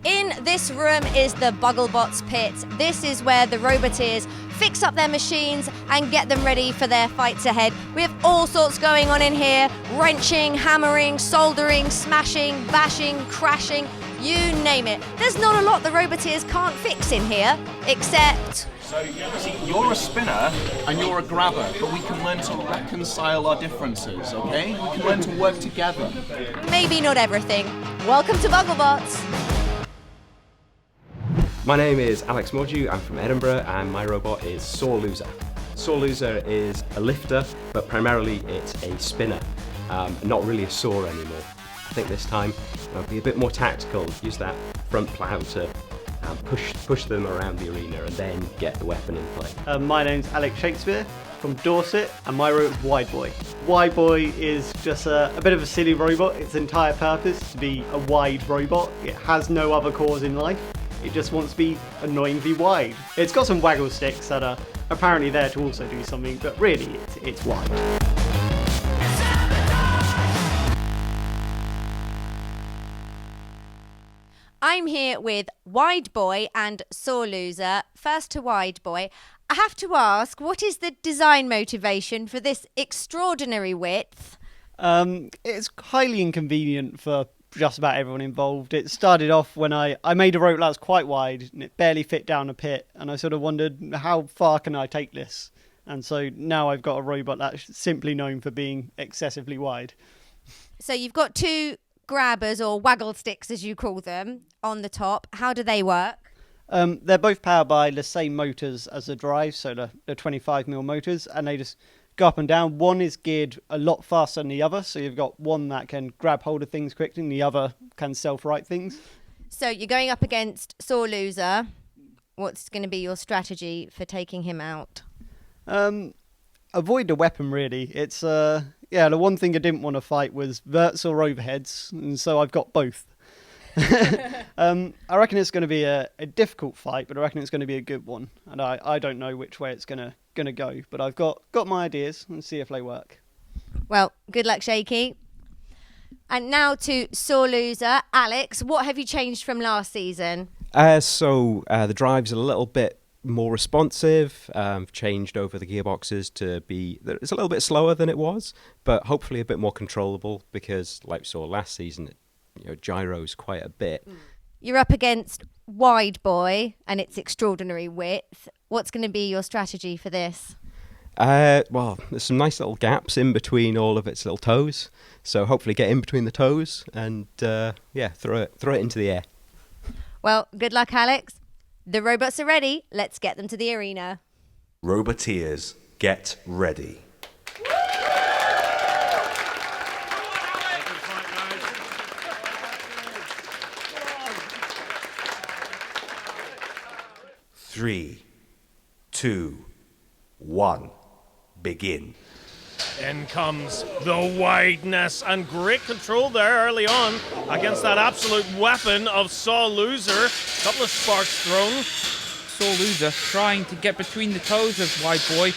In this room is the Bugglebots pit. This is where the Roboteers fix up their machines and get them ready for their fights ahead. We have all sorts going on in here. Wrenching, hammering, soldering, smashing, bashing, crashing, you name it. There's not a lot the Roboteers can't fix in here, except... So, see, you're a spinner and you're a grabber, but we can learn to reconcile our differences, okay? We can learn to work together. Maybe not everything. Welcome to Bugglebots. My name is Alex Mordew, I'm from Edinburgh, and my robot is Saw Loser. Saw Loser is a lifter, but primarily it's a spinner, not really a saw anymore. I think this time I'll be a bit more tactical, use that front plough to push them around the arena and then get the weapon in play. My name's Alex Shakespeare from Dorset, and my robot is Wide Boy. Wide Boy is just a bit of a silly robot. Its entire purpose is to be a wide robot. It has no other cause in life. It just wants to be annoyingly wide. It's got some waggle sticks that are apparently there to also do something, but really it's wide. I'm here with Wide Boy and Saw Loser. First to Wide Boy. I have to ask, what is the design motivation for this extraordinary width? It's highly inconvenient for just about everyone involved. It started off when I made a rope that was quite wide and it barely fit down a pit, and I sort of wondered, how far can I take this? And so now I've got a robot that's simply known for being excessively wide. So you've got two grabbers, or waggle sticks as you call them, on the top. How do they work? They're both powered by the same motors as the drive, so the 25mm motors, and they just go up and down. One is geared a lot faster than the other, so you've got one that can grab hold of things quickly and the other can self-right things. So you're going up against Saw Loser. What's going to be your strategy for taking him out? Avoid the weapon, really. It's the one thing I didn't want to fight was verts or overheads, and so I've got both. I reckon it's going to be a difficult fight, but I reckon it's going to be a good one. And I don't know which way it's going to go, but I've got my ideas and see if they work. Well, good luck, Shaky. And now to Saw Loser. Alex, what have you changed from last season? The drive's a little bit more responsive, changed over the gearboxes to be, it's a little bit slower than it was, but hopefully a bit more controllable because, like we saw last season, it gyros quite a bit. You're up against Wide Boy and its extraordinary width. What's going to be your strategy for this? Well, there's some nice little gaps in between all of its little toes, so hopefully get in between the toes and throw it into the air. Well, good luck, Alex. The robots are ready. Let's get them to the arena. Roboteers, get ready. Three, 2, 1, begin. In comes the wideness and great control there early on against that absolute weapon of Saw Loser. Couple of sparks thrown. Saw Loser trying to get between the toes of Wide Boy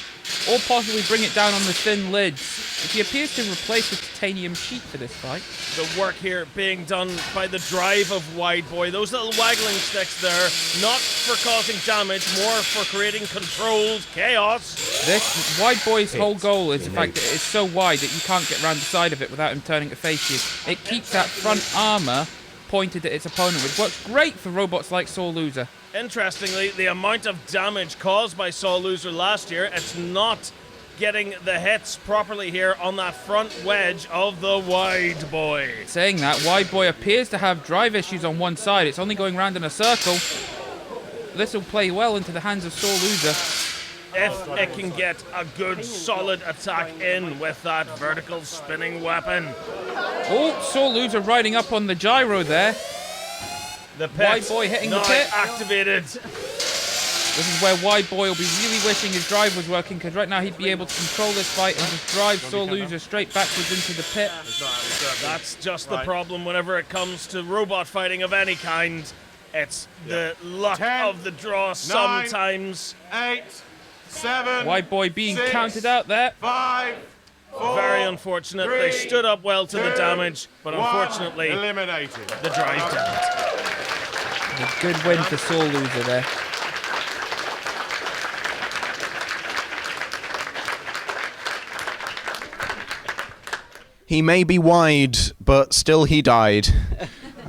or possibly bring it down on the thin lids. He appears to replace the titanium sheet for this fight. The work here being done by the drive of Wide Boy. Those little waggling sticks there, not for causing damage, more for creating controlled chaos. This Wide Boy's whole goal is the fact that it's so wide that you can't get around the side of it without him turning to face you. It keeps that front armour pointed at its opponent, which works great for robots like Saw Loser. Interestingly, the amount of damage caused by Saw Loser last year, it's not getting the hits properly here on that front wedge of the Wide Boy. Saying that, Wide Boy appears to have drive issues on one side. It's only going round in a circle. This will play well into the hands of Saw Loser. If it can get a good solid attack in with that vertical spinning weapon. Oh, Saw Loser riding up on the gyro there. The pit Wide Boy hitting the pit. Activated. This is where Wide Boy will be really wishing his drive was working, because right now he'd be able to control this fight and just drive Saw Loser straight backwards into the pit. That's just the problem whenever it comes to robot fighting of any kind. It's the luck 10, of the draw sometimes. 8, 7. Wide Boy being 6, counted out there. 5, 4. Very unfortunate. 3, they stood up well to the damage, but 1, unfortunately, eliminated. the drive didn't. A good win for Saw Loser there. He may be wide, but still he died.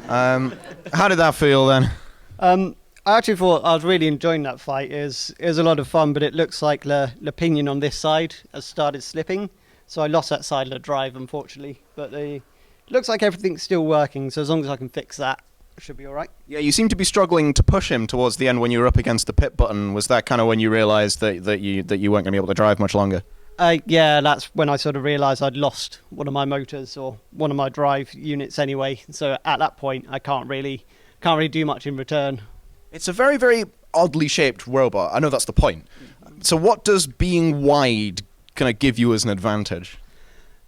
How did that feel then? I actually thought I was really enjoying that fight. It was a lot of fun, but it looks like the pinion on this side has started slipping. So I lost that side of the drive, unfortunately. But it looks like everything's still working, so as long as I can fix that, it should be all right. Yeah, you seem to be struggling to push him towards the end when you were up against the pit button. Was that kind of when you realised that you weren't going to be able to drive much longer? Yeah, that's when I sort of realised I'd lost one of my motors or one of my drive units anyway. So at that point, I can't really do much in return. It's a very, very oddly shaped robot. I know that's the point. So what does being wide kind of give you as an advantage?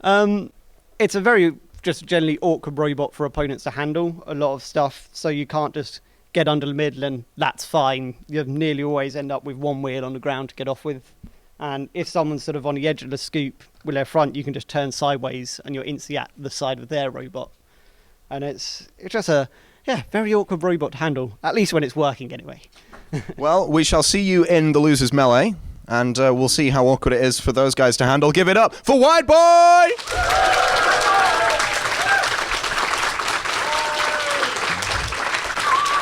It's a very just generally awkward robot for opponents to handle a lot of stuff. So you can't just get under the middle and that's fine. You nearly always end up with one wheel on the ground to get off with. And if someone's sort of on the edge of the scoop with their front, you can just turn sideways and you're instantly at the side of their robot. And it's just a very awkward robot to handle, at least when it's working anyway. Well, we shall see you in the Losers Melee, and we'll see how awkward it is for those guys to handle. Give it up for Wide Boy!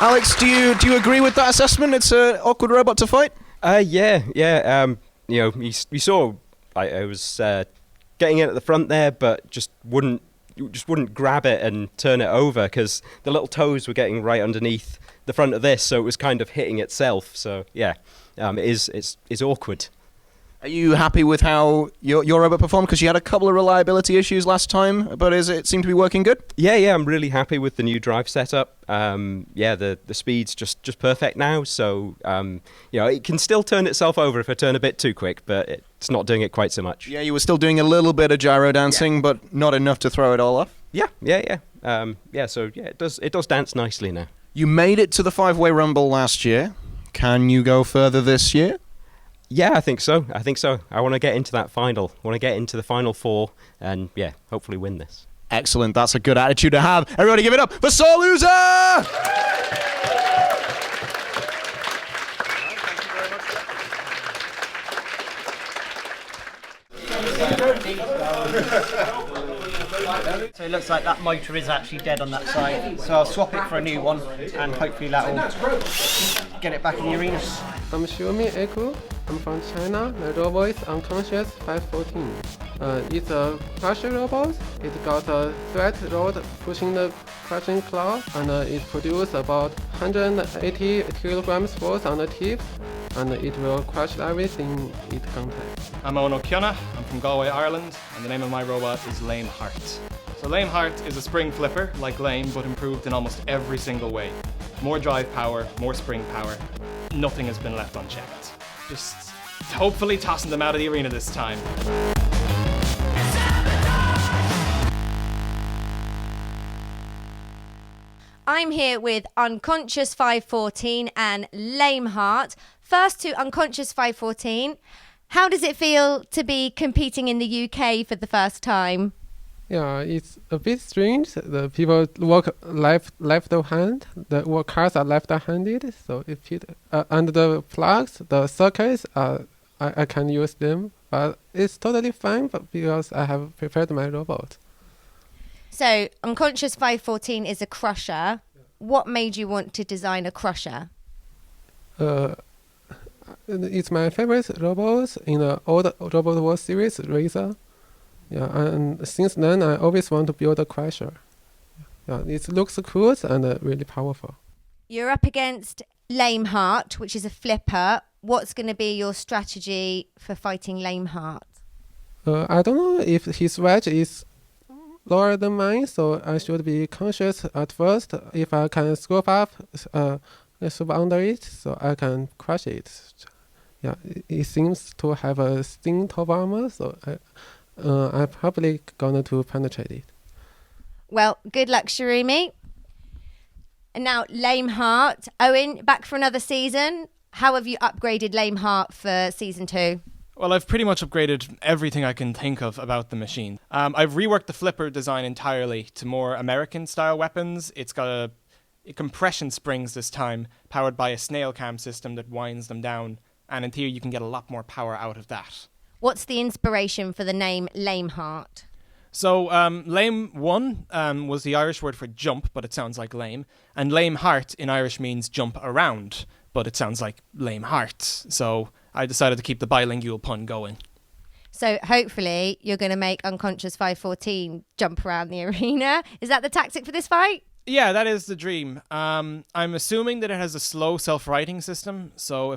Alex, do you agree with that assessment? It's an awkward robot to fight? Yeah. You saw I was getting in at the front there, but just wouldn't grab it and turn it over because the little toes were getting right underneath the front of this, so it was kind of hitting itself. So yeah, it's awkward. Are you happy with how your robot performed? Because you had a couple of reliability issues last time, but it seemed to be working good? Yeah, I'm really happy with the new drive setup. The speed's just perfect now, so it can still turn itself over if I turn a bit too quick, but it's not doing it quite so much. Yeah, you were still doing a little bit of gyro dancing, but not enough to throw it all off? Yeah. It does dance nicely now. You made it to the 5-way rumble last year. Can you go further this year? Yeah, I think so. I want to get into that final. I want to get into the final 4 and, hopefully win this. Excellent. That's a good attitude to have. Everybody give it up for Saw Loser! So it looks like that motor is actually dead on that side. So I'll swap it for a new one and hopefully that will get it back in the arena. I'm Xiaomi Echo. I'm from China. My robot is Unconscious 514. It's a crusher robot. It got a thread rod pushing the crushing claw, and it produces about 180 kilograms force on the tip, and it will crush everything it contacts. I'm Owen. I'm from Galway, Ireland, and the name of my robot is Léim Thart. So Léim Thart is a spring flipper like Léim, but improved in almost every single way. More drive power, more spring power. Nothing has been left unchecked. Just hopefully tossing them out of the arena this time. I'm here with Unconscious 514 and Léim Thart. First to Unconscious 514. How does it feel to be competing in the UK for the first time? Yeah, it's a bit strange. The people work left hand. The cars are left-handed, so if and the plugs, the circuits, I can use them, but it's totally fine. But because I have prepared my robot. So Unconscious 514 is a crusher. What made you want to design a crusher? It's my favorite robot in the old Robot Wars series, Razor. Yeah, and since then I always want to build a crusher. Yeah, it looks cool and really powerful. You're up against Léim Thart, which is a flipper. What's going to be your strategy for fighting Léim Thart? I don't know if his wedge is lower than mine, so I should be conscious at first. If I can scoop up, swoop under it, so I can crush it. Yeah, it seems to have a thin top armor, so I'm probably going to penetrate it. Well, good luck, Shirumi. And now Léim Thart. Owen, back for another season. How have you upgraded Léim Thart for season 2? Well, I've pretty much upgraded everything I can think of about the machine. I've reworked the flipper design entirely to more American-style weapons. It's got compression springs this time, powered by a snail cam system that winds them down. And in theory, you can get a lot more power out of that. What's the inspiration for the name Léim Thart? So, Léim was the Irish word for jump, but it sounds like lame. And Léim Thart in Irish means jump around, but it sounds like Léim Thart. So I decided to keep the bilingual pun going. So hopefully you're going to make Unconscious 514 jump around the arena. Is that the tactic for this fight? Yeah, that is the dream. I'm assuming that it has a slow self-righting system. So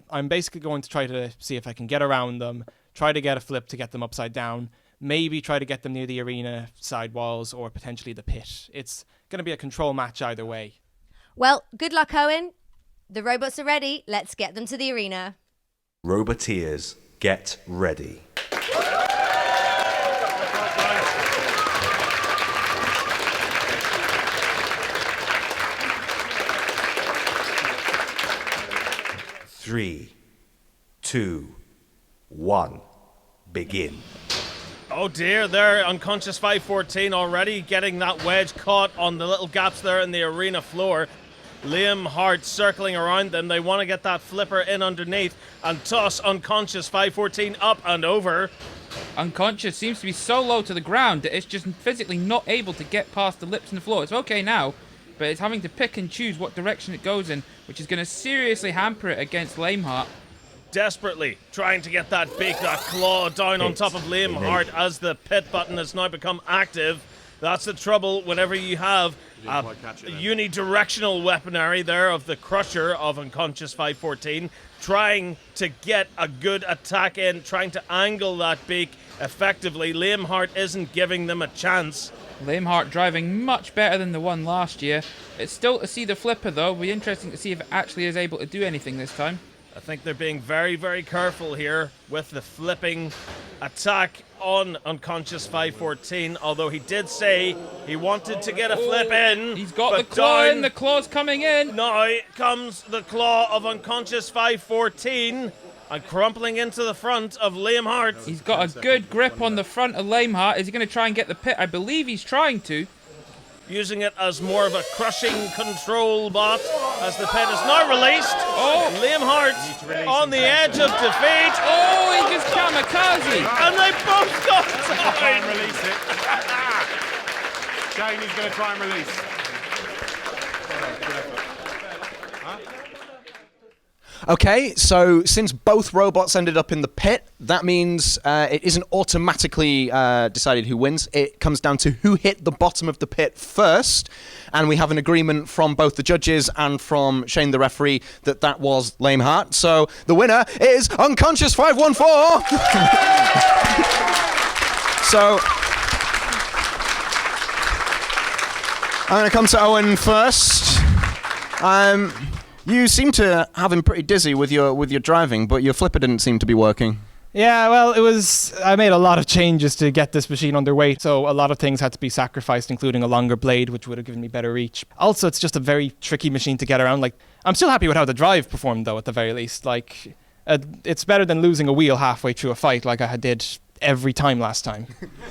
I'm basically going to try to see if I can get around them, try to get a flip to get them upside down, maybe try to get them near the arena side walls or potentially the pit. It's going to be a control match either way. Well, good luck, Owen. The robots are ready. Let's get them to the arena. Roboteers, get ready. 3, 2, 1, begin. Oh dear, they're Unconscious 514 already getting that wedge caught on the little gaps there in the arena floor. Léim Thart circling around them. They want to get that flipper in underneath and toss Unconscious 514 up and over. Unconscious seems to be so low to the ground that it's just physically not able to get past the lips and the floor. It's okay now, but it's having to pick and choose what direction it goes in, which is going to seriously hamper it against Léim Thart. Desperately trying to get that beak, that claw down on top of Léim Thart as the pit button has now become active. That's the trouble whenever you have a unidirectional weaponry there of the crusher of Unconscious 514, trying to get a good attack in, trying to angle that beak effectively. Léim Thart isn't giving them a chance. Léim Thart driving much better than the one last year. It's still to see the flipper though. It'll be interesting to see if it actually is able to do anything this time. I think they're being very, very careful here with the flipping attack on Unconscious 514, although he did say he wanted to get a flip in. He's got the claw in, the claw's coming in. Now comes the claw of Unconscious 514 and crumpling into the front of Léim Thart. He's got a good grip on the front of Léim Thart. Is he going to try and get the pit? I believe he's trying to. Using it as more of a crushing control bot as the pit is now released. Oh, Léim Thart on the edge of defeat. Oh, he just kamikaze. And they both got down. Try and release it. Kane is going to try and release. Okay, so since both robots ended up in the pit, that means it isn't automatically decided who wins. It comes down to who hit the bottom of the pit first, and we have an agreement from both the judges and from Shane the referee that was Léim Thart. So the winner is Unconscious 514! So I'm going to come to Owen first. You seem to have him pretty dizzy with your driving, but your flipper didn't seem to be working. Yeah, well, I made a lot of changes to get this machine underway, so a lot of things had to be sacrificed, including a longer blade, which would have given me better reach. Also, it's just a very tricky machine to get around. Like, I'm still happy with how the drive performed, though, at the very least. Like, it's better than losing a wheel halfway through a fight like I did every time last time.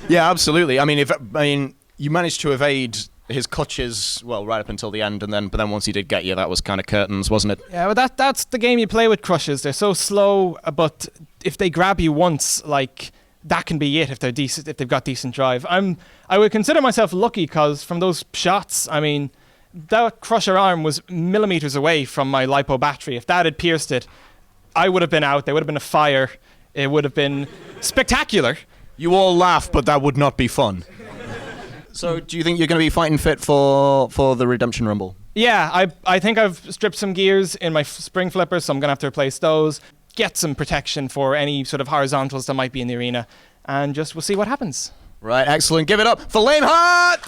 Yeah, absolutely. I mean, you managed to evade his clutches, well, right up until the end, but then once he did get you, that was kind of curtains, wasn't it? Yeah, well, that's the game you play with crushes. They're so slow, but if they grab you once, like, that can be it if they're decent, if they've got decent drive. I would consider myself lucky because from those shots, I mean, that crusher arm was millimeters away from my LiPo battery. If that had pierced it, I would have been out. There would have been a fire. It would have been spectacular. You all laugh, but that would not be fun. So do you think you're going to be fighting fit for the Redemption Rumble? Yeah, I think I've stripped some gears in my spring flippers, so I'm going to have to replace those, get some protection for any sort of horizontals that might be in the arena, and just we'll see what happens. Right, excellent. Give it up for Léim Thart!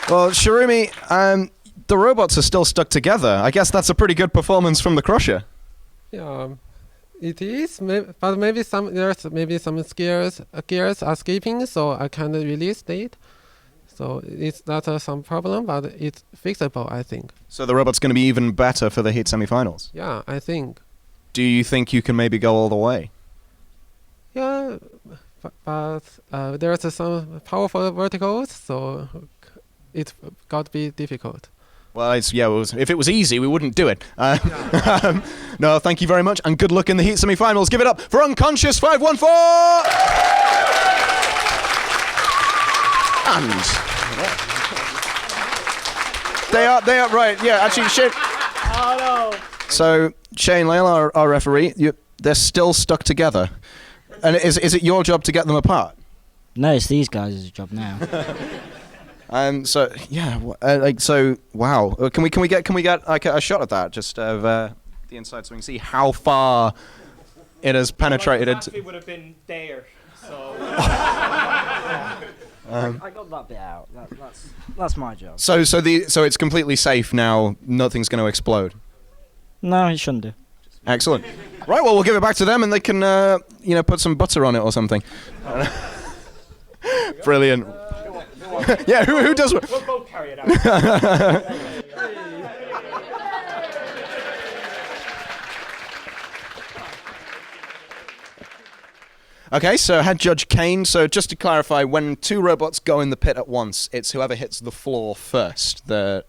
Well, Shirumi, the robots are still stuck together. I guess that's a pretty good performance from the Crusher. Yeah, it is, but maybe some gears are skipping, so I can't release it. So it's not some problem, but it's fixable, I think. So the robot's going to be even better for the heat semifinals? Yeah, I think. Do you think you can maybe go all the way? Yeah, but there's some powerful verticals, so it got to be difficult. Well, if it was easy, we wouldn't do it. No, thank you very much, and good luck in the heat semi-finals. Give it up for Unconscious 514! And they are right. Yeah, actually, Shane. Oh no! So Shane Lyle, our referee, they're still stuck together, and is it your job to get them apart? No, it's these guys' job now. So yeah, wow. Can we get like a shot of that, just of the inside, so we can see how far it has penetrated into. It would have been there. So. I got that bit out. That's my job. So it's completely safe now. Nothing's going to explode. No, it shouldn't do. Excellent. Right. Well, we'll give it back to them, and they can put some butter on it or something. Brilliant. Yeah. Who does what? We'll both carry it out. Okay, so head judge Kane. So just to clarify, when two robots go in the pit at once, it's whoever hits the floor first that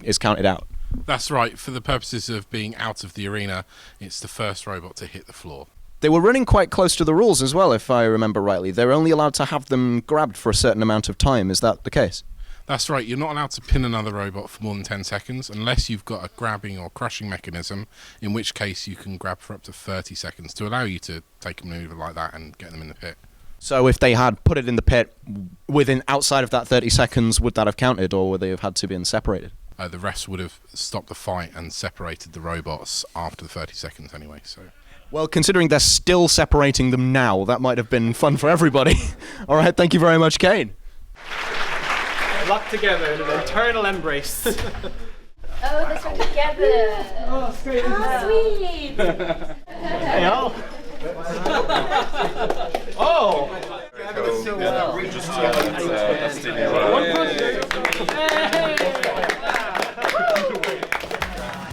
is counted out. That's right. For the purposes of being out of the arena, it's the first robot to hit the floor. They were running quite close to the rules as well, if I remember rightly. They're only allowed to have them grabbed for a certain amount of time. Is that the case? That's right. You're not allowed to pin another robot for more than 10 seconds unless you've got a grabbing or crushing mechanism, in which case you can grab for up to 30 seconds to allow you to take a maneuver like that and get them in the pit. So if they had put it in the pit outside of that 30 seconds, would that have counted, or would they have had to be separated? The refs would have stopped the fight and separated the robots after the 30 seconds anyway. So. Well, considering they're still separating them now, that might have been fun for everybody. All right, thank you very much, Kane. Locked together in an eternal embrace. Oh, this one together. Oh, sweet. How sweet. Hey, oh. Oh.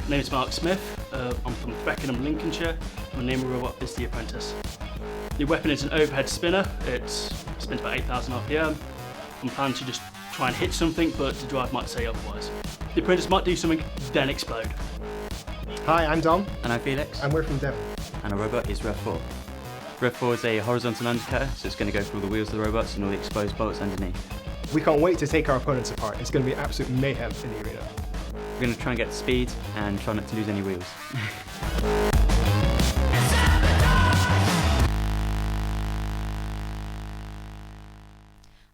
My name is Mark Smith. I'm from Beckenham, Lincolnshire. My name of the robot is the Apprentice. The weapon is an overhead spinner. It spins about 8,000 RPM. I'm planning to just try and hit something, but the drive might say otherwise. The Apprentice might do something, then explode. Hi, I'm Dom. And I'm Felix. And we're from Devon. And our robot is Rev 4. Rev 4 is a horizontal undercutter, so it's going to go through all the wheels of the robots and all the exposed bolts underneath. We can't wait to take our opponents apart. It's going to be absolute mayhem in the arena. We're going to try and get the speed and try not to lose any wheels.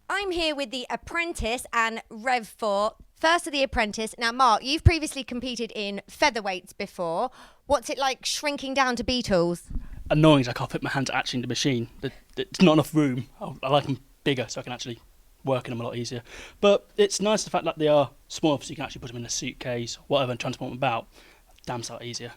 I'm here with the Apprentice and Rev 4. First of the Apprentice. Now, Mark, you've previously competed in featherweights before. What's it like shrinking down to beetles? Annoying, I can't fit my hands actually in the machine. There's not enough room. I like them bigger so I can actually work in them a lot easier. But it's nice the fact that they are small, so you can actually put them in a suitcase, whatever, and transport them about. Damn sight easier.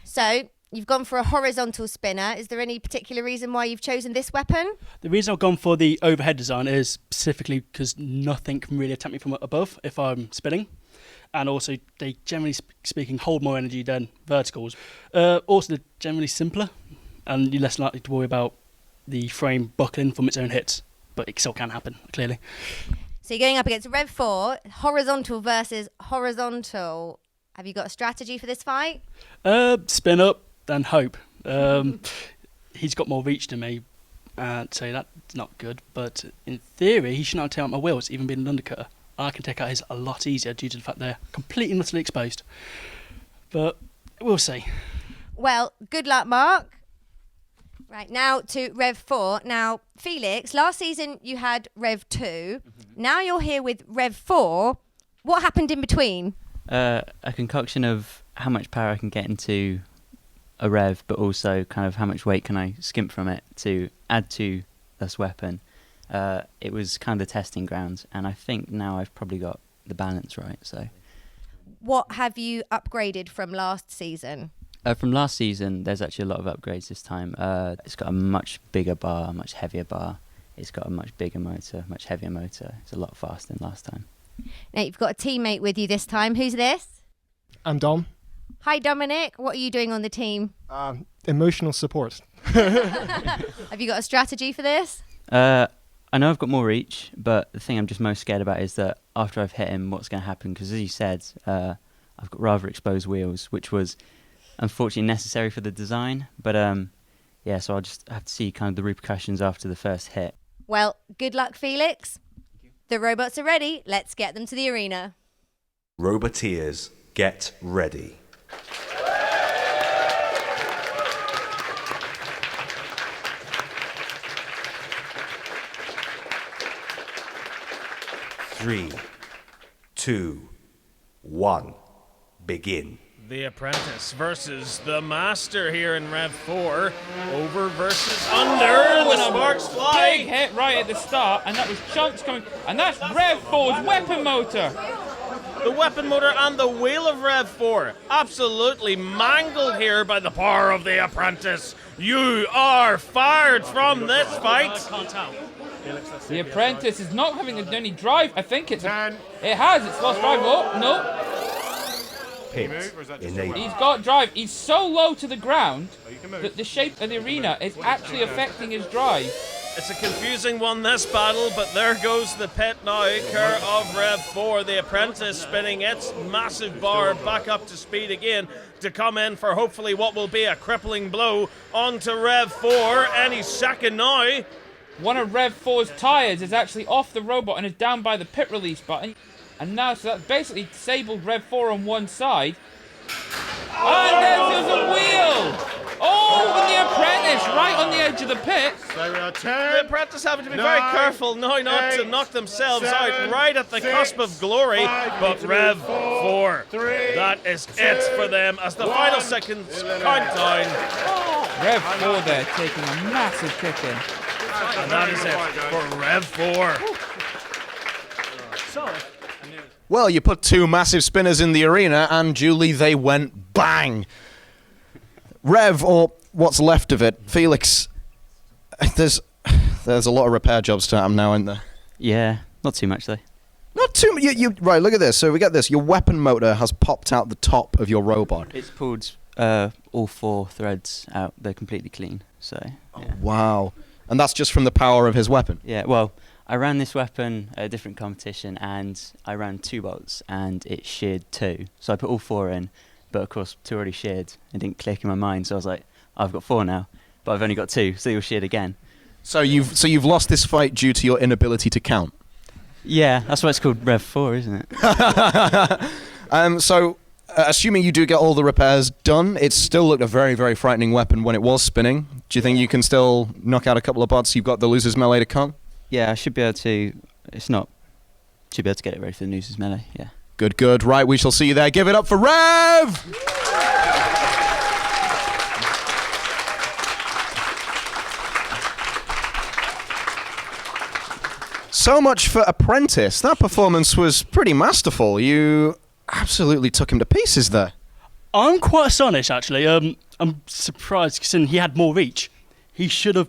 So, you've gone for a horizontal spinner. Is there any particular reason why you've chosen this weapon? The reason I've gone for the overhead design is specifically because nothing can really attack me from above if I'm spinning. And also, they generally speaking hold more energy than verticals. Also, they're generally simpler, and you're less likely to worry about the frame buckling from its own hits. But it still can happen, clearly. So you're going up against Rev 4, horizontal versus horizontal. Have you got a strategy for this fight? Spin up, then hope. He's got more reach than me, so that's not good. But in theory, he shouldn't have to take out my wheels, even being an undercutter. I can take out his a lot easier due to the fact they're completely and utterly exposed. But we'll see. Well, good luck, Mark. Right, now to Rev 4. Now, Felix, last season you had Rev 2. Mm-hmm. Now you're here with Rev 4. What happened in between? A concoction of how much power I can get into a Rev, but also kind of how much weight can I skimp from it to add to this weapon. It was kind of the testing grounds, and I think now I've probably got the balance right. So, what have you upgraded from last season? From last season, there's actually a lot of upgrades this time. It's got a much bigger bar, a much heavier bar. It's got a much bigger motor, much heavier motor. It's a lot faster than last time. Now, you've got a teammate with you this time. Who's this? I'm Dom. Hi, Dominic. What are you doing on the team? Emotional support. Have you got a strategy for this? I know I've got more reach, but the thing I'm just most scared about is that after I've hit him, what's going to happen? Because as you said, I've got rather exposed wheels, which was unfortunately necessary for the design. But yeah, so I'll just have to see kind of the repercussions after the first hit. Well, good luck, Felix. The robots are ready. Let's get them to the arena. Roboteers, get ready. Three, 2, 1, begin. The Apprentice versus the Master here in Rev 4. Over versus under. The sparks fly. Big hit right at the start, and that was chunks coming. And that's Rev 4's weapon motor. The weapon motor and the wheel of Rev 4 absolutely mangled here by the power of the Apprentice. You are fired from this fight. The Apprentice is not having any drive. I think it has. It's lost drive. Oh, no. He's got drive. He's so low to the ground that the shape of the arena is actually affecting his drive. It's a confusing one, this battle, but there goes the pit now. Cur of Rev 4, the Apprentice spinning its massive bar back up to speed again to come in for hopefully what will be a crippling blow onto Rev 4 any second now. One of Rev 4's tyres is actually off the robot and is down by the pit release button. And now, so that's basically disabled Rev 4 on one side. And there's a wheel! Oh, with the Apprentice right on the edge of the pit. The Apprentice having to be very careful now not to knock themselves out right at the cusp of glory. But Rev 4, that is it for them as the final seconds count down. Rev 4 there taking a massive kick in. And that is it for Rev 4. Well, you put two massive spinners in the arena, and Julie, they went bang. Rev, or what's left of it, Felix, there's a lot of repair jobs to happen now, isn't there? Yeah, not too much though. Not too much. Right, look at this. So we get this. Your weapon motor has popped out the top of your robot. It's pulled all 4 threads out. They're completely clean. So. Yeah. Oh, wow. And that's just from the power of his weapon? Yeah, well, I ran this weapon at a different competition, and I ran 2 bolts, and it sheared 2. So I put all 4 in, but of course 2 already sheared. It didn't click in my mind, so I was like, I've got 4 now, but I've only got 2, so you'll sheared again. So you've lost this fight due to your inability to count? Yeah, that's why it's called Rev 4, isn't it? So, assuming you do get all the repairs done, it still looked a very, very frightening weapon when it was spinning. Do you think you can still knock out a couple of bots? You've got the loser's melee to come? Yeah, I should be able to. Should be able to get it ready for the loser's melee, yeah. Good, good. Right, we shall see you there. Give it up for Rev! So much for Apprentice. That performance was pretty masterful. You absolutely took him to pieces there. I'm quite astonished, actually. I'm surprised, because he had more reach. He should have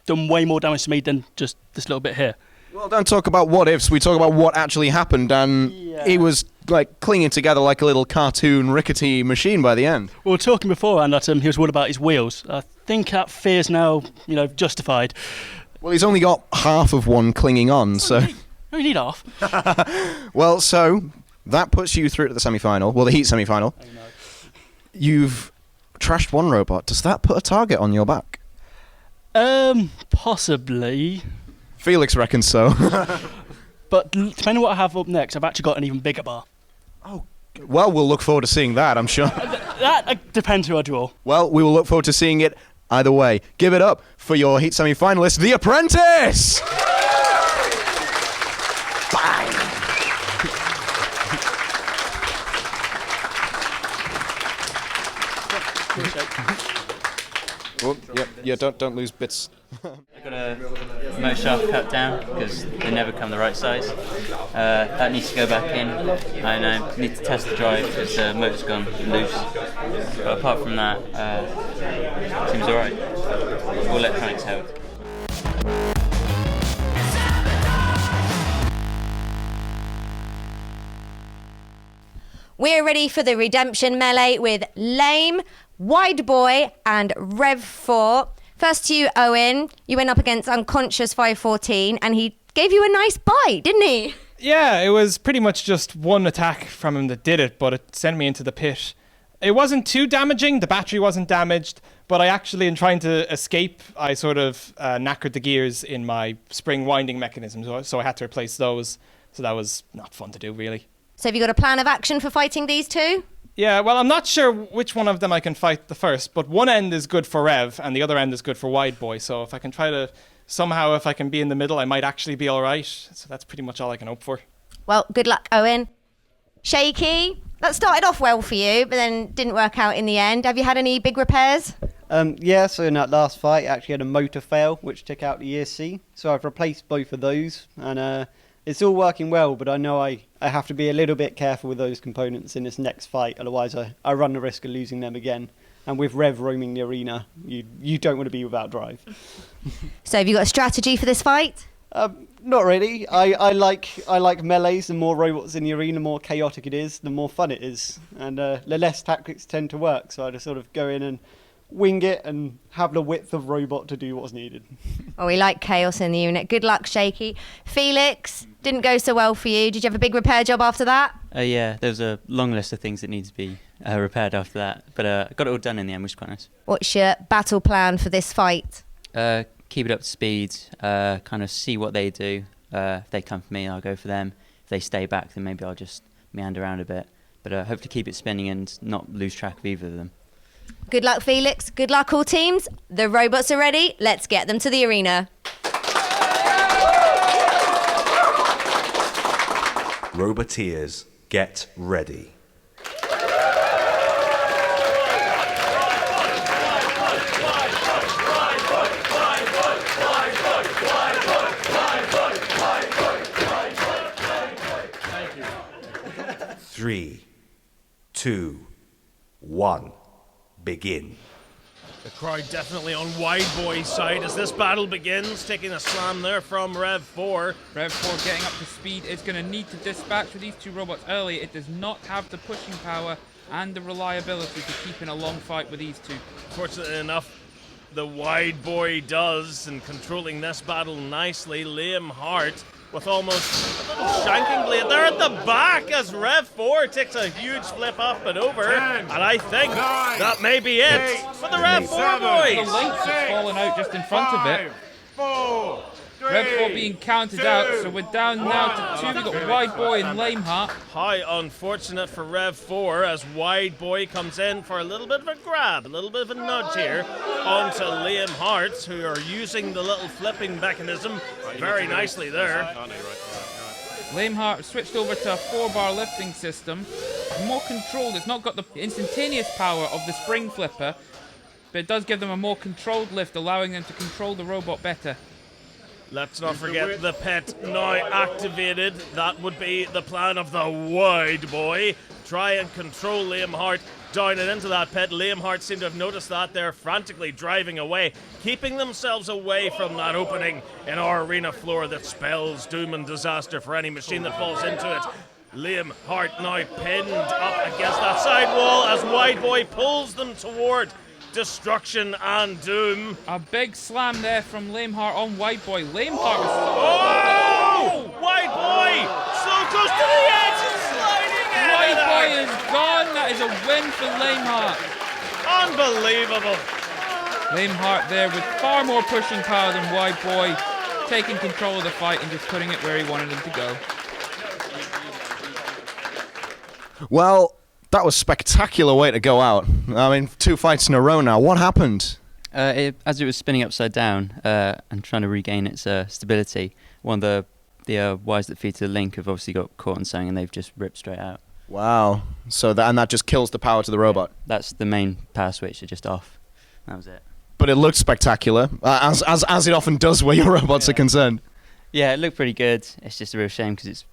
done way more damage to me than just this little bit here. Well, don't talk about what ifs. We talk about what actually happened, and he was like clinging together like a little cartoon rickety machine by the end. We were talking beforehand that he was worried about his wheels. I think that fear's now, justified. Well, he's only got half of one clinging on, so. You need half. Well, so that puts you through to the semi-final. Well, the heat semi-final. I know. You've trashed one robot. Does that put a target on your back? Possibly. Felix reckons so. But depending on what I have up next, I've actually got an even bigger bar. Oh, well, we'll look forward to seeing that, I'm sure. That depends who I draw. Well, we will look forward to seeing it either way. Give it up for your heat semi-finalist, The Apprentice! Bang! Oh, yeah, don't lose bits. I've got a motor shaft cut down because they never come the right size. That needs to go back in. I need to test the drive because the motor's gone loose. But apart from that, seems alright. All electronics held. We're ready for the redemption melee with Léim, Wide Boy and Rev 4. First to you, Owen. You went up against unconscious 514, and he gave you a nice bite, didn't he? Yeah, it was pretty much just one attack from him that did it, but it sent me into the pit. It wasn't too damaging, the battery wasn't damaged, but I actually, in trying to escape, I sort of knackered the gears in my spring winding mechanism, so I had to replace those. So that was not fun to do, really. So have you got a plan of action for fighting these two? Yeah, well, I'm not sure which one of them I can fight the first, but one end is good for Rev, and the other end is good for Wide Boy, so if I can try to, somehow, if I can be in the middle, I might actually be alright. So that's pretty much all I can hope for. Well, good luck, Owen. Shaky, that started off well for you, but then didn't work out in the end. Have you had any big repairs? Yeah, so in that last fight, I actually had a motor fail, which took out the ESC. So I've replaced both of those, and it's all working well, but I know I have to be a little bit careful with those components in this next fight, otherwise I run the risk of losing them again. And with Rev roaming the arena, you don't want to be without drive. So have you got a strategy for this fight? Not really. I like melees. The more robots in the arena, the more chaotic it is, the more fun it is. And the less tactics tend to work, so I just sort of go in and wing it and have the width of robot to do what's needed. Oh, we like chaos in the unit. Good luck, Shaky. Felix, didn't go so well for you. Did you have a big repair job after that? Yeah, there was a long list of things that need to be repaired after that, but I got it all done in the end, which is quite nice. What's your battle plan for this fight? Keep it up to speed, kind of see what they do. If they come for me, I'll go for them. If they stay back, then maybe I'll just meander around a bit. But hope to keep it spinning and not lose track of either of them. Good luck, Felix. Good luck, all teams. The robots are ready. Let's get them to the arena. Roboteers, get ready. Three, 2, 1, begin. The crowd definitely on Wide Boy's side as this battle begins, taking a slam there from Rev 4. Rev 4 getting up to speed. It's going to need to dispatch with these two robots early. It does not have the pushing power and the reliability to keep in a long fight with these two. Fortunately enough, the Wide Boy does, and controlling this battle nicely. Léim Thart with almost a little shanking blade there at the back as Rev 4 takes a huge flip up and over. 10, and I think 9, that may be it 8, for the Rev 4 boys. The links have fallen out just in front of it. 4, 3, Rev 4 being counted out, so we're down now to 2. We've got Wide Boy and Léim Thart. How unfortunate for Rev 4 as Wide Boy comes in for a little bit of a grab, a little bit of a nudge here onto Léim Thart, who are using the little flipping mechanism very nicely there. Léim Thart switched over to a 4-bar lifting system. More controlled. It's not got the instantaneous power of the spring flipper, but it does give them a more controlled lift, allowing them to control the robot better. Let's not forget the pet now activated. That would be the plan of the Wide Boy. Try and control Léim Thart down and into that pit. Léim Thart seem to have noticed that. They're frantically driving away, keeping themselves away from that opening in our arena floor that spells doom and disaster for any machine that falls into it. Léim Thart now pinned up against that side wall as Wide Boy pulls them toward destruction and doom. A big slam there from Léim Thart on Wide Boy. Léim Thart was... Oh! Wide Boy! So close to the edge and sliding in. Wide Boy is gone. That is a win for Léim Thart. Unbelievable. Léim Thart there with far more pushing power than Wide Boy, taking control of the fight and just putting it where he wanted him to go. Well, that was a spectacular way to go out. I mean, 2 fights in a row now. What happened? As it was spinning upside down and trying to regain its stability, one of the wires that feed to the link have obviously got caught on something and they've just ripped straight out. Wow. So that just kills the power to the robot. That's the main power switch, just off. That was it. But it looked spectacular, as it often does where your robots are concerned. Yeah, it looked pretty good. It's just a real shame because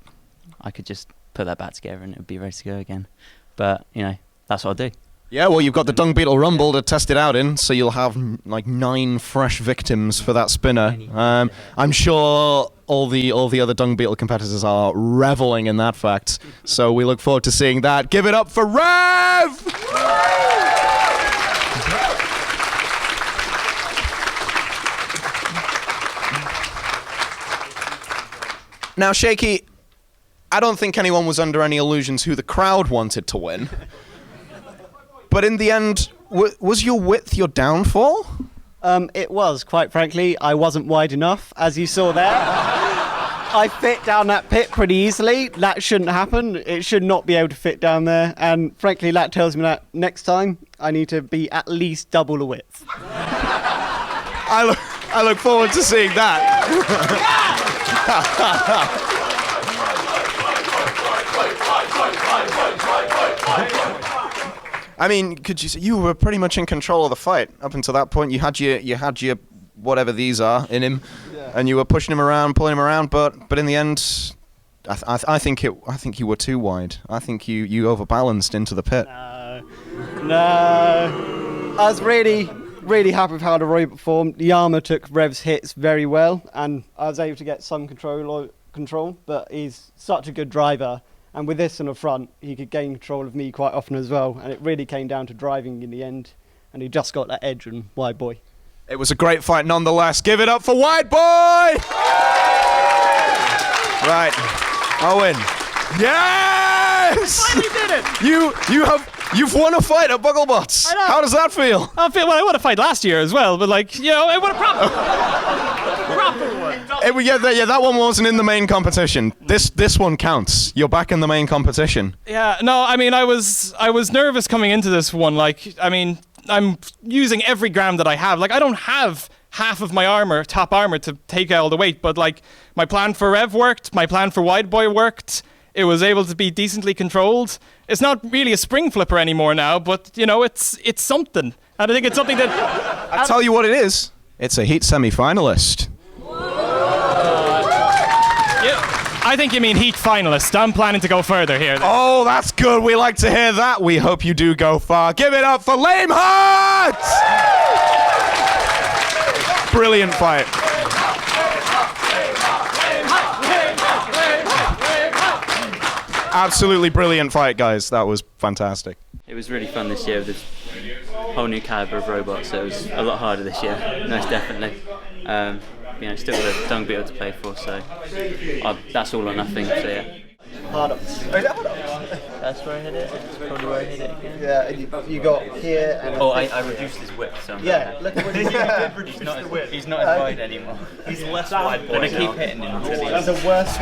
I could just put that back together and it would be ready to go again. But, you know, that's what I'll do. Yeah, well, you've got the Dung Beetle Rumble to test it out in, so you'll have like 9 fresh victims for that spinner. I'm sure all the other Dung Beetle competitors are reveling in that fact. So we look forward to seeing that. Give it up for Rev! Now, Shaky, I don't think anyone was under any illusions who the crowd wanted to win. But in the end, was your width your downfall? It was, quite frankly. I wasn't wide enough, as you saw there. I fit down that pit pretty easily. That shouldn't happen. It should not be able to fit down there. And frankly, that tells me that next time I need to be at least double the width. I look forward to seeing that. I mean, could you say you were pretty much in control of the fight up until that point? You had your whatever these are in him, and you were pushing him around, pulling him around. But in the end, I think you were too wide. I think you overbalanced into the pit. No. I was really happy with how the robot formed. The armor took Rev's hits very well, and I was able to get some control. But he's such a good driver. And with this in the front, he could gain control of me quite often as well. And it really came down to driving in the end. And he just got that edge on Wide Boy. It was a great fight nonetheless. Give it up for Wide Boy! Right. Owen. Yes! I finally did it! You've won a fight at Bugglebots. I know. How does that feel? I won a fight last year as well, but I won a proper one. That one wasn't in the main competition. This one counts. You're back in the main competition. Yeah, no, I mean, I was nervous coming into this one. I'm using every gram that I have. I don't have half of my top armor to take all the weight, but my plan for Rev worked, my plan for Wide Boy worked. It was able to be decently controlled. It's not really a spring flipper anymore now, but it's something. And I think it's something that I tell you what it is. It's a heat semi-finalist. I think you mean heat finalist. I'm planning to go further here. Oh, that's good. We like to hear that. We hope you do go far. Give it up for Léim Thart! Brilliant fight. Absolutely brilliant fight, guys. That was fantastic. It was really fun this year with this whole new caliber of robots. So it was a lot harder this year, most definitely. Still got a dung beetle to play for, so that's all or nothing. So yeah. Hard ups. Oh, is that hard ups? That's where I hit it. That's probably where I hit it again. Yeah, you got here and... I reduced his width, so... Yeah, look at what you did reduce the width. He's not as wide anymore. He's less wide boy. But I keep hitting him until he's... That's the worst.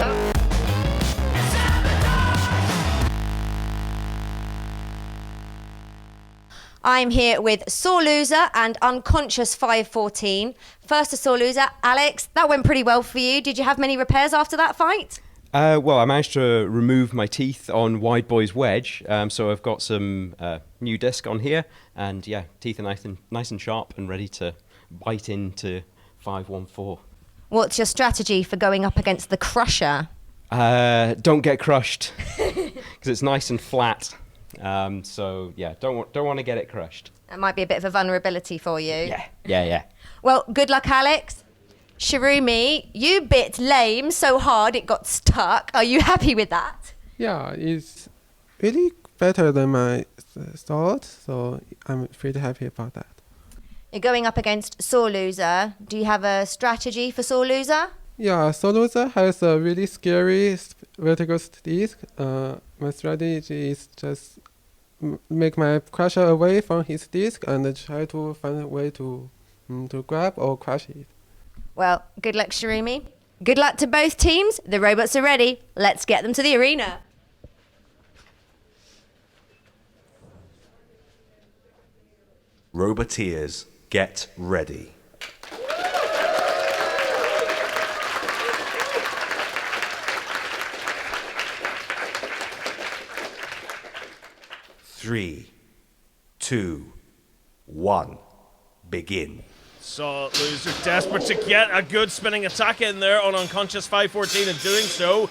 I'm here with Saw Loser and Unconscious 514. First to Saw Loser, Alex, that went pretty well for you. Did you have many repairs after that fight? Well, I managed to remove my teeth on Wide Boy's wedge, so I've got some new disc on here, and yeah, teeth are nice and sharp and ready to bite into 514. What's your strategy for going up against the Crusher? Don't get crushed, because it's nice and flat. So yeah, don't want to get it crushed. That might be a bit of a vulnerability for you. Yeah. Well, good luck, Alex. Shirumi, you bit Léim so hard it got stuck. Are you happy with that? Yeah, it's really better than my thought, so I'm pretty happy about that. You're going up against Saw Loser. Do you have a strategy for Saw Loser? Yeah, Saw Loser has a really scary vertical disc. My strategy is just make my crusher away from his disc and try to find a way to grab or crush it. Well, good luck, Shirumi. Good luck to both teams. The robots are ready. Let's get them to the arena. Roboteers, get ready. Three, 2, 1, begin. Saw Loser desperate to get a good spinning attack in there on Unconscious 514 and doing so.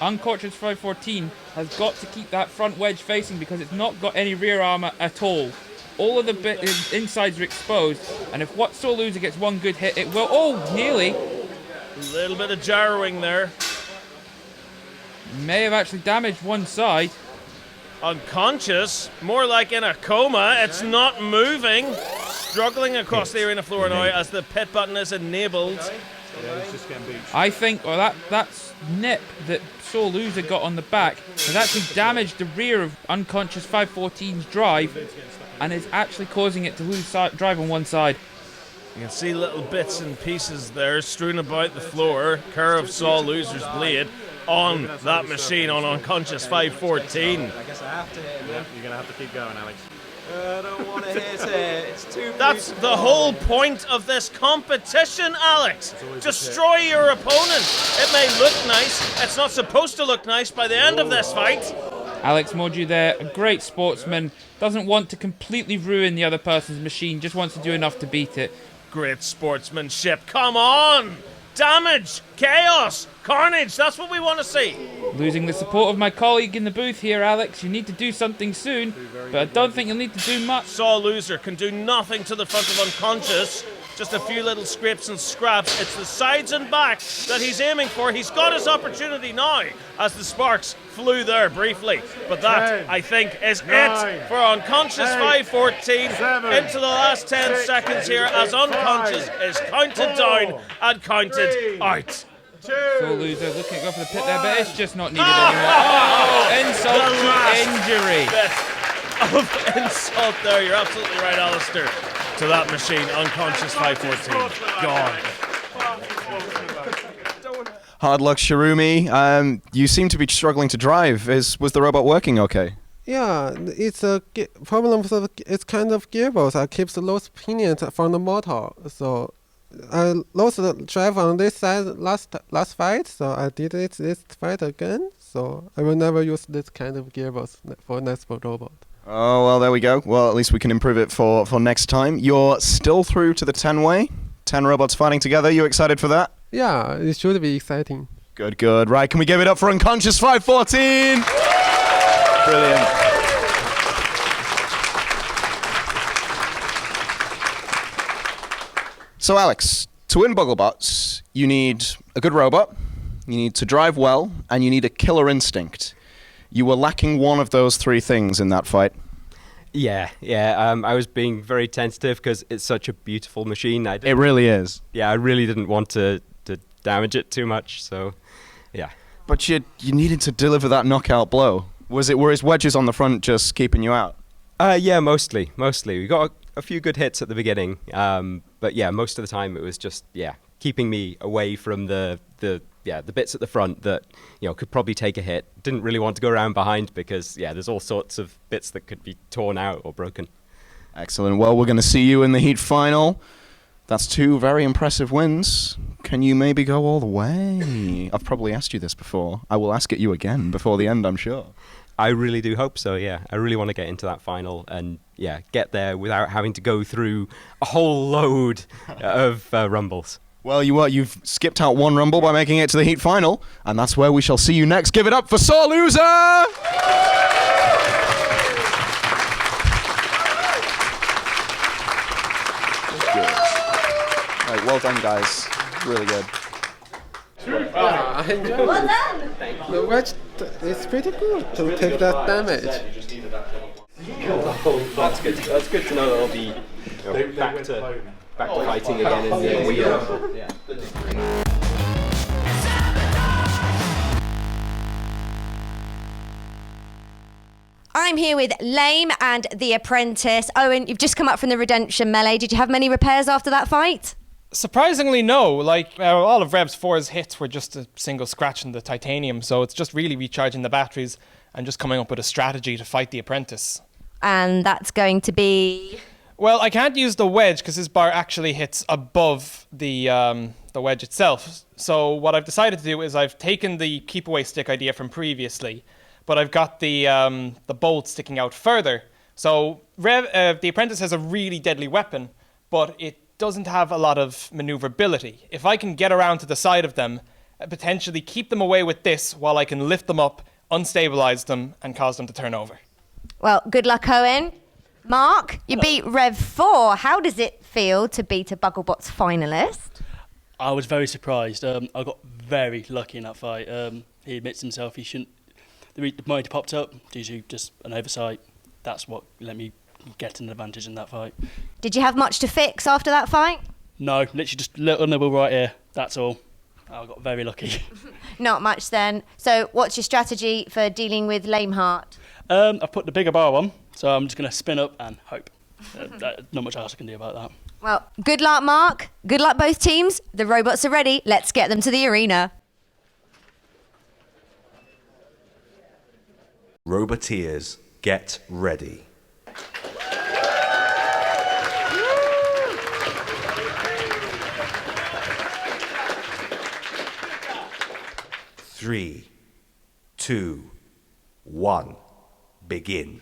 Unconscious 514 has got to keep that front wedge facing because it's not got any rear armor at all. All of the insides are exposed, and if Saw Loser gets one good hit, it will... Oh, nearly. A little bit of jarring there. May have actually damaged one side. Unconscious, more like in a coma. It's not moving. Struggling across the arena floor now as the pit button is enabled. Yeah, he's just getting beached. I think that's nip that Saw Loser got on the back has actually damaged the rear of unconscious 514's drive and is actually causing it to lose drive on one side. You can see little bits and pieces there strewn about the floor. Curve Saw Loser's blade on that machine on unconscious 514. I guess I have to hit him. Yeah, you're going to have to keep going, Alex. I don't want to hit it. It's too That's beautiful. the whole point of this competition, Alex. Destroy your opponent. It may look nice. It's not supposed to look nice by the end of this fight. Alex Mordew there, a great sportsman, doesn't want to completely ruin the other person's machine, just wants to do enough to beat it. Great sportsmanship. Come on! Damage! Chaos! Carnage! That's what we want to see! Losing the support of my colleague in the booth here, Alex. You need to do something soon, but I don't think you'll need to do much. Saw Loser can do nothing to the front of unconscious. Just a few little scrapes and scraps. It's the sides and back that he's aiming for. He's got his opportunity now as the sparks flew there briefly. But that, 10, I think, is 9, it for unconscious 8, 514 7, into the last 10 6, seconds here as unconscious 5, is counted 4, down and counted 3, out. Saw Loser looking to go for the pit there, but it's just not needed anymore. Oh, insult to injury. Bit of insult there. You're absolutely right, Alistair. To that machine, unconscious 514. Gone. Hard luck, Shirumi. You seem to be struggling to drive. Was the robot working okay? Yeah, it's a problem with it's kind of gearbox. I keep the lost pinion from the motor, so I lost the drive on this side last fight. So I did this fight again. So I will never use this kind of gearbox for next robot. Oh, well, there we go. Well, at least we can improve it for next time. You're still through to the 10-way. 10 robots fighting together. You excited for that? Yeah, it should be exciting. Good, good. Right, can we give it up for unconscious 514? Brilliant. So, Alex, to win Bugglebots, you need a good robot, you need to drive well, and you need a killer instinct. You were lacking one of those three things in that fight. Yeah. I was being very tentative because it's such a beautiful machine. It really is. Yeah, I really didn't want to damage it too much, so yeah. But you needed to deliver that knockout blow. Were his wedges on the front just keeping you out? Yeah, mostly. We got a few good hits at the beginning, but yeah, most of the time it was just keeping me away from the bits at the front that could probably take a hit. Didn't really want to go around behind because there's all sorts of bits that could be torn out or broken. Excellent. Well, we're going to see you in the heat final. That's 2 very impressive wins. Can you maybe go all the way? I've probably asked you this before. I will ask it you again before the end, I'm sure. I really do hope so, yeah. I really want to get into that final and, get there without having to go through a whole load of rumbles. Well, you've skipped out one rumble by making it to the heat final, and that's where we shall see you next. Give it up for Saw Loser! Right, well done, guys. Really good. I enjoyed it. Well done! The wedge is pretty good to take that damage. That's good. That's good to know that I'll be back to fighting again in the wheel. Yeah. I'm here with Léim and the Apprentice. Owen, you've just come up from the Redemption Melee. Did you have many repairs after that fight? Surprisingly, no. All of Rev's 4's hits were just a single scratch in the titanium, so it's just really recharging the batteries and just coming up with a strategy to fight the Apprentice. And that's going to be... Well, I can't use the wedge because his bar actually hits above the wedge itself. So what I've decided to do is I've taken the keep away stick idea from previously, but I've got the bolt sticking out further. So the Apprentice has a really deadly weapon, but it doesn't have a lot of maneuverability. If I can get around to the side of them, potentially keep them away with this while I can lift them up, unstabilize them, and cause them to turn over. Well, good luck, Owen. Mark, you beat Rev 4. How does it feel to beat a Bugglebots finalist? I was very surprised. I got very lucky in that fight. He admits himself he shouldn't... The monitor popped up due to just an oversight. That's what let me get an advantage in that fight. Did you have much to fix after that fight? No, literally just a little nibble right here. That's all. I got very lucky. Not much then. So what's your strategy for dealing with Léim Thart? I've put the bigger bar on, so I'm just going to spin up and hope. Not much else I can do about that. Well, good luck, Mark. Good luck, both teams. The robots are ready. Let's get them to the arena. Roboteers, get ready. Three, 2, 1, begin.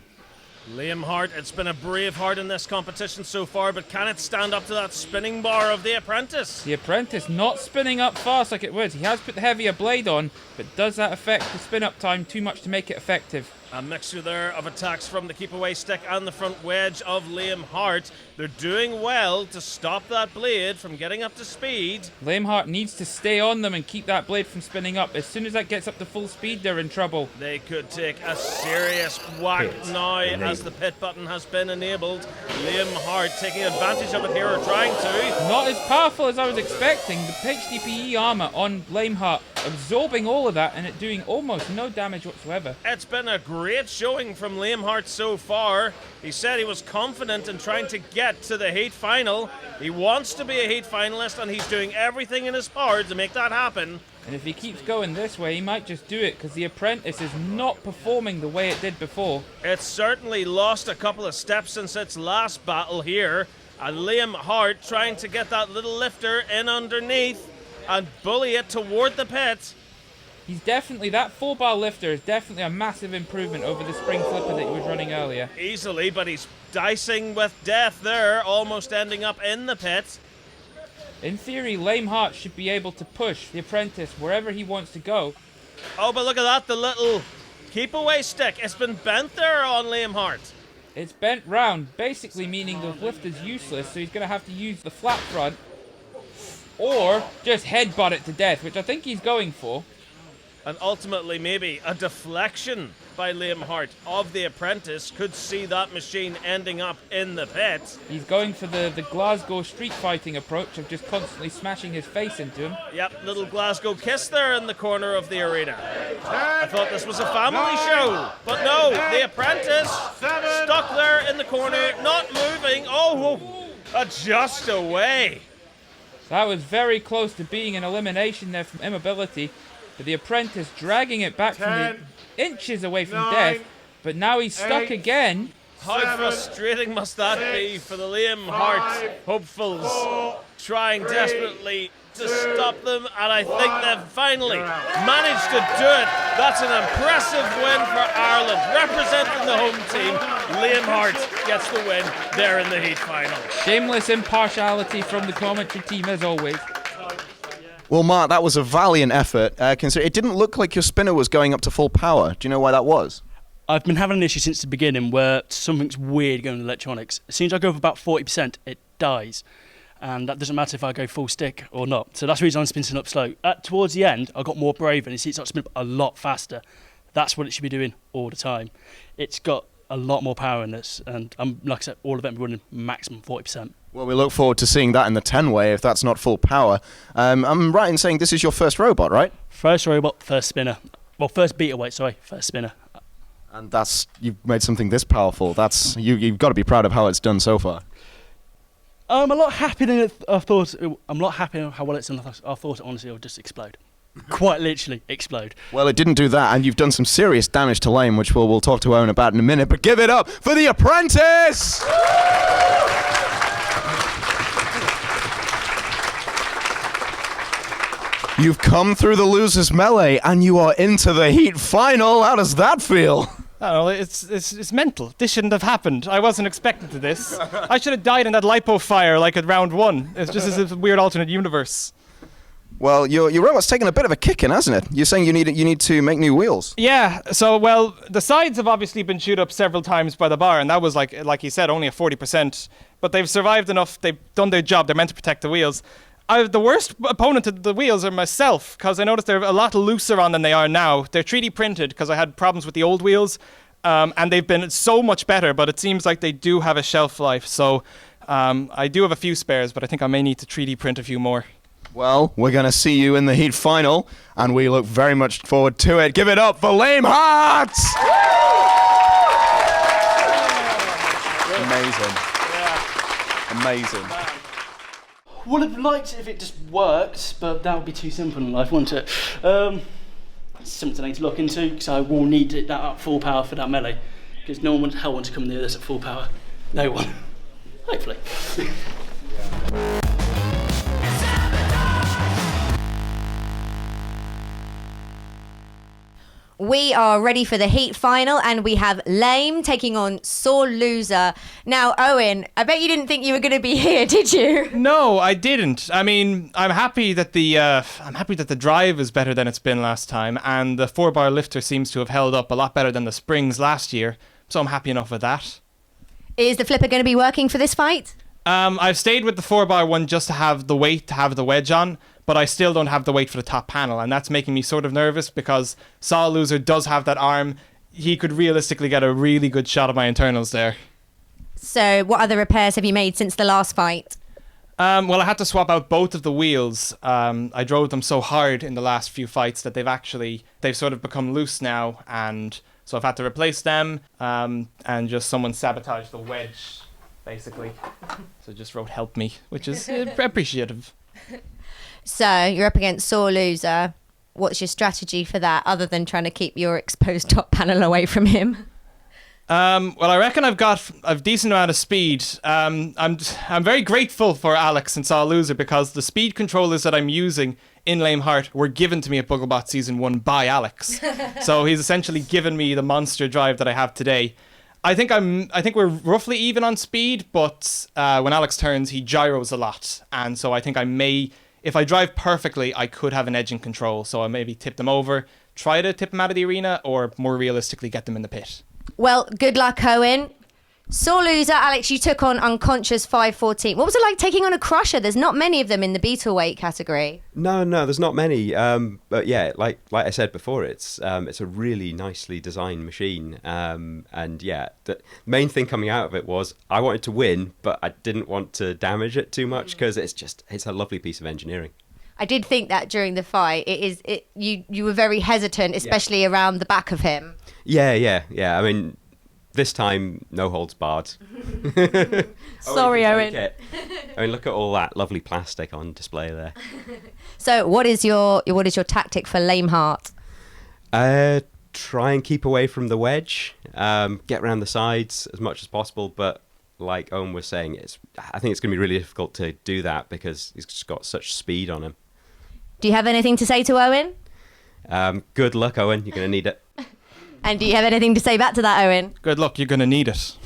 Léim Thart, it's been a brave heart in this competition so far, but can it stand up to that spinning bar of the Apprentice? The Apprentice not spinning up fast like it would. He has put the heavier blade on, but does that affect the spin-up time too much to make it effective? A mixture there of attacks from the keep-away stick and the front wedge of Léim Thart. They're doing well to stop that blade from getting up to speed. Léim Thart needs to stay on them and keep that blade from spinning up. As soon as that gets up to full speed, they're in trouble. They could take a serious whack now as the pit button has been enabled. Léim Thart taking advantage of it here, or trying to. Not as powerful as I was expecting. The HDPE armor on Léim Thart absorbing all of that and it doing almost no damage whatsoever. It's been a great showing from Léim Thart so far. He said he was confident in trying to get to the heat final. He wants to be a heat finalist and he's doing everything in his power to make that happen. And if he keeps going this way, he might just do it because the Apprentice is not performing the way it did before. It's certainly lost a couple of steps since its last battle here. And Léim Thart trying to get that little lifter in underneath and bully it toward the pit. He's definitely, that 4-bar lifter is definitely a massive improvement over the spring flipper that he was running earlier. Easily, but he's dicing with death there, almost ending up in the pit. In theory, Léim Thart should be able to push the Apprentice wherever he wants to go. Oh, but look at that, the little keep-away stick. It's been bent there on Léim Thart. It's bent round, basically meaning the lifter's useless, so he's going to have to use the flat front or just headbutt it to death, which I think he's going for. And ultimately, maybe a deflection by Léim Thart of the Apprentice could see that machine ending up in the pit. He's going for the Glasgow street fighting approach of just constantly smashing his face into him. Yep, little Glasgow kiss there in the corner of the arena. I thought this was a family show, but no, the Apprentice stuck there in the corner, not moving. Oh, just away. That was very close to being an elimination there from immobility. But the Apprentice dragging it back from the inches away from death. But now he's stuck again. How frustrating must that be for the Léim Thart hopefuls, trying desperately to stop them, and I think they've finally managed to do it. That's an impressive win for Ireland, representing the home team. Léim Thart gets the win there in the heat final. Shameless impartiality from the commentary team as always. Well, Mark, that was a valiant effort. Consider it didn't look like your spinner was going up to full power. Do you know why that was? I've been having an issue since the beginning where something's weird going with electronics. As soon as I go for about 40%, it dies. And that doesn't matter if I go full stick or not. So that's the reason I'm spinning up slow. Towards the end, I got more brave and it starts spinning up a lot faster. That's what it should be doing all the time. It's got a lot more power in this. And like I said, all of them running maximum 40%. Well, we look forward to seeing that in the 10-way if that's not full power. I'm right in saying this is your first robot, right? First robot, first spinner. Well, first beta weight, first spinner. And you've made something this powerful. You've got to be proud of how it's done so far. I'm a lot happier than I thought. I'm a lot happier how well it's done. I thought it honestly would just explode. Quite literally explode. Well, it didn't do that, and you've done some serious damage to Léim, which we'll talk to Owen about in a minute. But give it up for the Apprentice! You've come through the losers melee and you are into the heat final. How does that feel? I don't know, it's mental. This shouldn't have happened. I wasn't expecting to this. I should have died in that lipo fire like at round 1. It's just this weird alternate universe. Well, your robot's taken a bit of a kicking, hasn't it? You're saying you need to make new wheels. Yeah, so, well, the sides have obviously been chewed up several times by the bar, and that was, like he said, only a 40%. But they've survived enough, they've done their job, they're meant to protect the wheels. The worst opponent to the wheels are myself, because I noticed they're a lot looser on than they are now. They're 3D printed, because I had problems with the old wheels, and they've been so much better, but it seems like they do have a shelf life. So I do have a few spares, but I think I may need to 3D print a few more. Well, we're going to see you in the heat final, and we look very much forward to it. Give it up for Léim Thart! Amazing. Amazing. Would have liked it if it just worked, but that would be too simple in life, wouldn't it? Something I need to look into, because I will need it at full power for that melee. Because no one would hell want to come near this at full power. No one. Hopefully. We are ready for the heat final, and we have Léim taking on Saw Loser. Now, Owen, I bet you didn't think you were going to be here, did you? No, I didn't. I mean, I'm happy that the drive is better than it's been last time, and the 4-bar lifter seems to have held up a lot better than the springs last year. So I'm happy enough with that. Is the flipper going to be working for this fight? I've stayed with the 4-bar one just to have the weight to have the wedge on, but I still don't have the weight for the top panel, and that's making me sort of nervous because Saw Loser does have that arm. He could realistically get a really good shot at my internals there. So what other repairs have you made since the last fight? Well, I had to swap out both of the wheels. I drove them so hard in the last few fights that they've sort of become loose now, and so I've had to replace them, and just someone sabotaged the wedge, basically. So just wrote help me, which is appreciative. So you're up against Saw Loser. What's your strategy for that, other than trying to keep your exposed top panel away from him? Well, I reckon I've got a decent amount of speed. I'm very grateful for Alex and Saw Loser because the speed controllers that I'm using in Léim Thart were given to me at Bugglebots Season 1 by Alex. So he's essentially given me the monster drive that I have today. I think we're roughly even on speed, but when Alex turns, he gyros a lot, and so I think I may, if I drive perfectly, I could have an edge in control. So I maybe tip them over, try to tip them out of the arena, or more realistically, get them in the pit. Well, good luck, Owen. Saw Loser, Alex, you took on Unconscious 514. What was it like taking on a crusher? There's not many of them in the beetle weight category. No, there's not many. But yeah, like I said before, it's a really nicely designed machine. And yeah, the main thing coming out of it was I wanted to win, but I didn't want to damage it too much because it's a lovely piece of engineering. I did think that during the fight, you were very hesitant, especially around the back of him. Yeah. I mean, this time, no holds barred. Sorry, Owen. I mean, look at all that lovely plastic on display there. So, what is your tactic for Léim Thart? Try and keep away from the wedge. Get around the sides as much as possible. But like Owen was saying, I think it's going to be really difficult to do that because he's just got such speed on him. Do you have anything to say to Owen? Good luck, Owen. You're going to need it. And do you have anything to say back to that, Owen? Good luck, you're going to need it.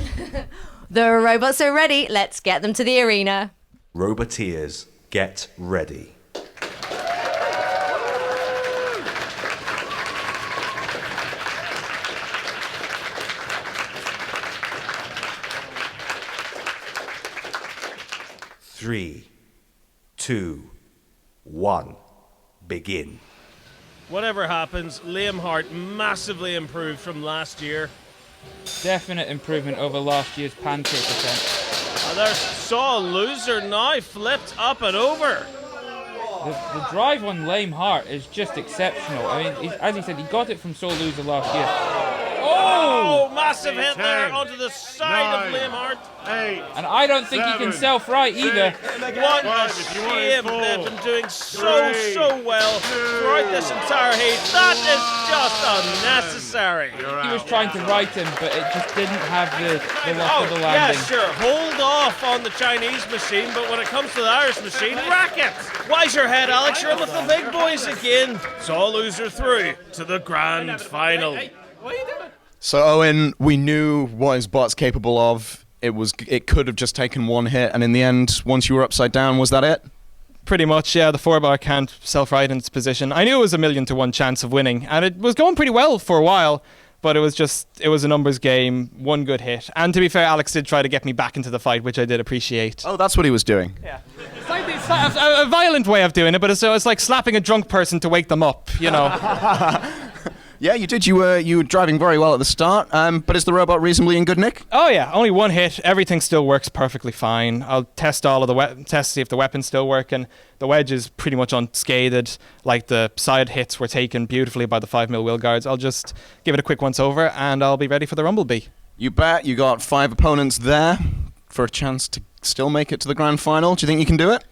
The robots are ready. Let's get them to the arena. Roboteers, get ready. Three, 2, 1, begin. Whatever happens, Léim Thart massively improved from last year. Definite improvement over last year's pancake attempt. And there's Saw Loser now flipped up and over. The drive on Léim Thart is just exceptional. I mean, as he said, he got it from Saw Loser last year. Oh, massive hit there onto the side of Léim Thart. And I don't think he can self-right either. What a shame. They've been doing so well throughout this entire heat. That is just unnecessary. He was trying to right him, but it just didn't have the luck of the landing. Yeah, sure. Hold off on the Chinese machine, but when it comes to the Irish machine, rack it. Wise your head, Alex. You're in with the big boys again. Saw Loser through to the grand final. What are you doing? So Owen, we knew what his bot's capable of. It could have just taken one hit, and in the end, once you were upside down, was that it? Pretty much, yeah. The 4-bar can't self-right in its position. I knew it was a 1,000,000-to-1 chance of winning, and it was going pretty well for a while, but it was a numbers game, one good hit. And to be fair, Alex did try to get me back into the fight, which I did appreciate. Oh, that's what he was doing. Yeah. It's like a violent way of doing it, but it's like slapping a drunk person to wake them up, you know. Yeah, you did. You were driving very well at the start. But is the robot reasonably in good nick? Oh yeah, only one hit. Everything still works perfectly fine. I'll test all of the test to see if the weapon's still working. The wedge is pretty much unscathed. Like the side hits were taken beautifully by the 5mm wheel guards. I'll just give it a quick once over, and I'll be ready for the Rumblebee. You bet. You got 5 opponents there for a chance to still make it to the grand final. Do you think you can do it?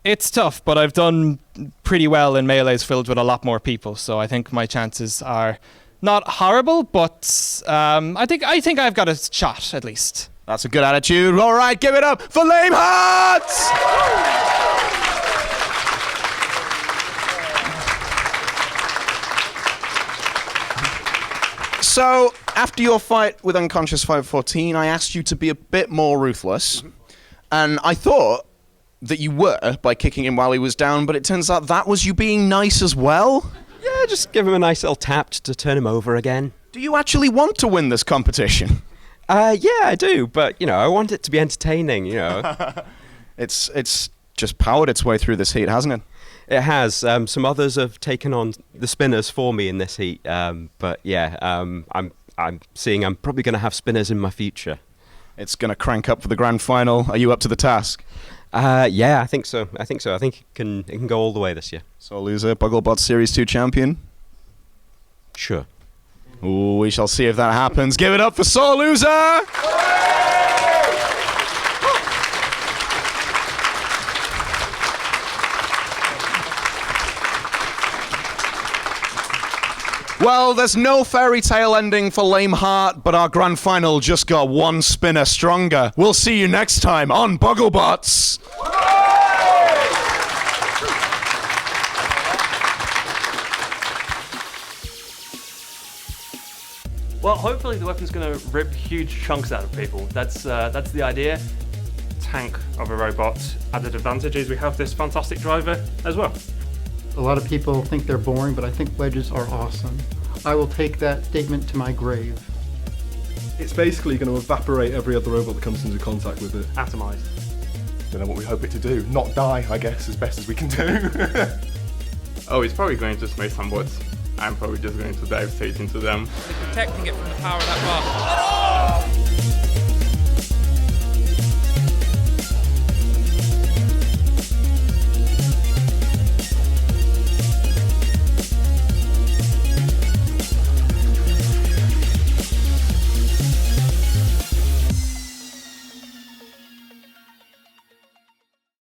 It's tough, but I've done pretty well in melees filled with a lot more people, so I think my chances are not horrible, but I think I've got a shot at least. That's a good attitude. All right, give it up for Léim Thart! So, after your fight with Unconscious 514, I asked you to be a bit more ruthless, and I thought that you were by kicking him while he was down, but it turns out that was you being nice as well. Yeah, just give him a nice little tap to turn him over again. Do you actually want to win this competition? Yeah, I do, but, I want it to be entertaining, It's just powered its way through this heat, hasn't it? It has. Some others have taken on the spinners for me in this heat, but yeah, I'm seeing I'm probably going to have spinners in my future. It's going to crank up for the grand final. Are you up to the task? Yeah, I think so. I think it can go all the way this year. Saw Loser, Bugglebots Series 2 champion? Sure. Ooh, we shall see if that happens. Give it up for Saw Loser! Well, there's no fairy tale ending for Léim Thart, but our grand final just got one spinner stronger. We'll see you next time on Bugglebots. Well, hopefully the weapon's going to rip huge chunks out of people. That's the idea. Tank of a robot. Added advantage is we have this fantastic driver as well. A lot of people think they're boring, but I think wedges are awesome. I will take that statement to my grave. It's basically going to evaporate every other robot that comes into contact with it. Atomized. Don't know what we hope it to do. Not die, I guess, as best as we can do. Oh, it's probably going to smash some bots. I'm probably just going to dive straight into them. Protecting it from the power of that bar.